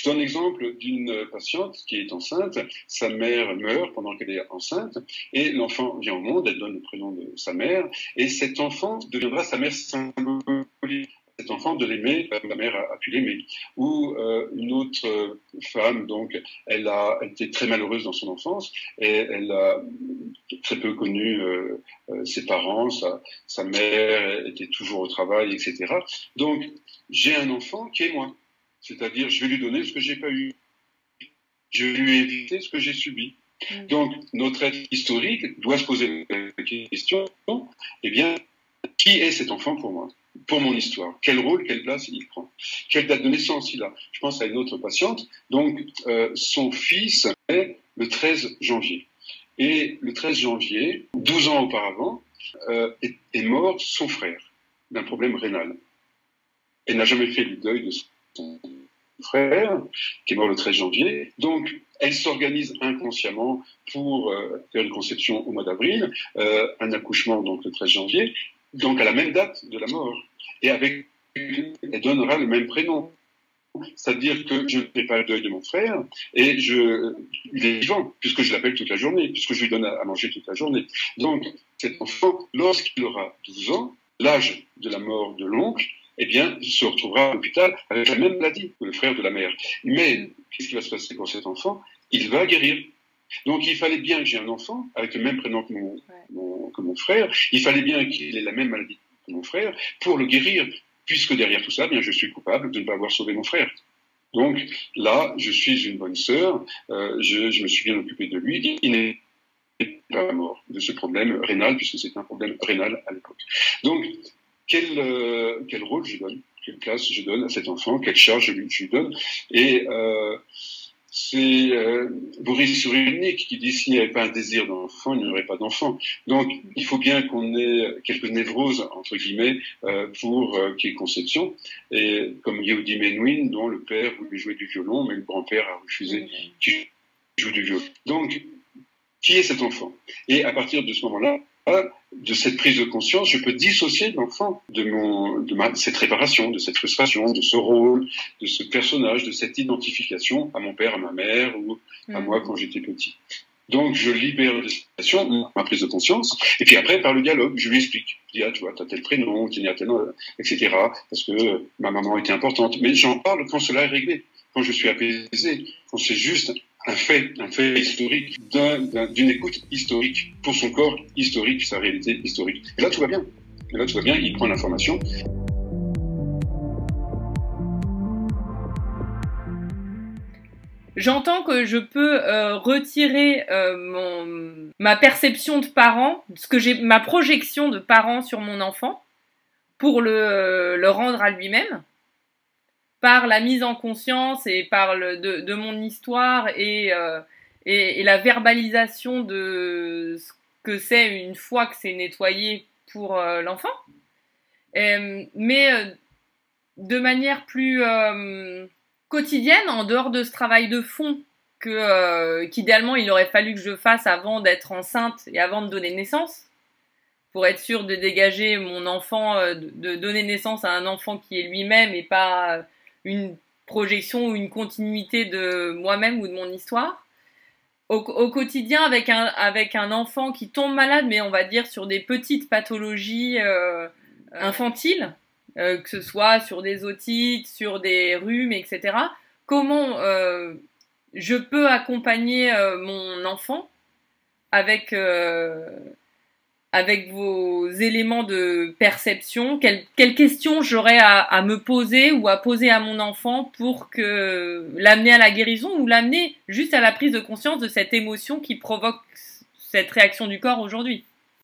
Je donne l'exemple d'une patiente qui est enceinte, sa mère meurt pendant qu'elle est enceinte, et l'enfant vient au monde, elle donne le prénom de sa mère, et cet enfant deviendra sa mère symbolique. Cet enfant de l'aimer, la mère a pu l'aimer. Ou une autre femme, donc, elle a été très malheureuse dans son enfance, et elle a très peu connu ses parents, sa mère était toujours au travail, etc. Donc, j'ai un enfant qui est moi. C'est-à-dire, je vais lui donner ce que j'ai pas eu. Je vais lui éviter ce que j'ai subi. Donc, notre être historique doit se poser la question, eh bien, qui est cet enfant pour moi, pour mon histoire? Quel rôle, quelle place il prend? Quelle date de naissance il a? Je pense à une autre patiente. Donc, son fils est le 13 janvier. Et le 13 janvier, 12 ans auparavant, est mort son frère d'un problème rénal. Elle n'a jamais fait le deuil de son frère, qui est mort le 13 janvier. Donc, elle s'organise inconsciemment pour faire une conception au mois d'avril, un accouchement donc le 13 janvier, donc à la même date de la mort. Et elle donnera le même prénom. C'est-à-dire que je ne fais pas le deuil de mon frère, et il est vivant, puisque je l'appelle toute la journée, puisque je lui donne à manger toute la journée. Donc, cet enfant, lorsqu'il aura 12 ans, l'âge de la mort de l'oncle, eh bien, il se retrouvera à l'hôpital avec la même maladie que le frère de la mère. Mais, qu'est-ce qui va se passer pour cet enfant? Il va guérir. Donc, il fallait bien que j'ai un enfant avec le même prénom que mon frère. Il fallait bien qu'il ait la même maladie que mon frère pour le guérir. Puisque derrière tout ça, bien, je suis coupable de ne pas avoir sauvé mon frère. Donc, là, je suis une bonne sœur. Je me suis bien occupé de lui. Il n'est pas mort de ce problème rénal, puisque c'est un problème rénal à l'époque. Donc, quel rôle je donne, quelle place je donne à cet enfant, quelle charge je lui donne. Et c'est Boris Cyrulnik qui dit s'il n'y avait pas un désir d'enfant, il n'y aurait pas d'enfant. Donc, il faut bien qu'on ait quelques névroses, entre guillemets, pour qu'il y ait conception. Et comme Yehudi Menuhin, dont le père voulait jouer du violon, mais le grand-père a refusé qu'il joue du violon. Donc, qui est cet enfant? Et à partir de ce moment-là, de cette prise de conscience, je peux dissocier l'enfant de cette réparation, de cette frustration, de ce rôle, de ce personnage, de cette identification à mon père, à ma mère ou à moi quand j'étais petit. Donc, je libère de cette situation, ma prise de conscience, et puis après, par le dialogue, je lui explique. Je dis, ah, tu vois, t'as tel prénom, tu as tel nom, etc., parce que ma maman était importante. Mais j'en parle quand cela est réglé, quand je suis apaisé, quand c'est juste un fait historique, d'une écoute historique, pour son corps historique, sa réalité historique. Et là, tout va bien. Il prend l'information. J'entends que je peux retirer ma perception de parent, ma projection de parent sur mon enfant, pour le rendre à lui-même, par la mise en conscience et par de mon histoire et la verbalisation de ce que c'est une fois que c'est nettoyé pour l'enfant. Mais de manière plus quotidienne, en dehors de ce travail de fond qu'idéalement il aurait fallu que je fasse avant d'être enceinte et avant de donner naissance, pour être sûr de dégager mon enfant, de donner naissance à un enfant qui est lui-même et pas une projection ou une continuité de moi-même ou de mon histoire. Au quotidien, avec un enfant qui tombe malade, mais on va dire sur des petites pathologies infantiles, que ce soit sur des otites, sur des rhumes, etc. Comment je peux accompagner mon enfant avec vos éléments de perception? Quelles questions j'aurais à me poser ou à poser à mon enfant pour l'amener à la guérison ou l'amener juste à la prise de conscience de cette émotion qui provoque cette réaction du corps aujourd'hui?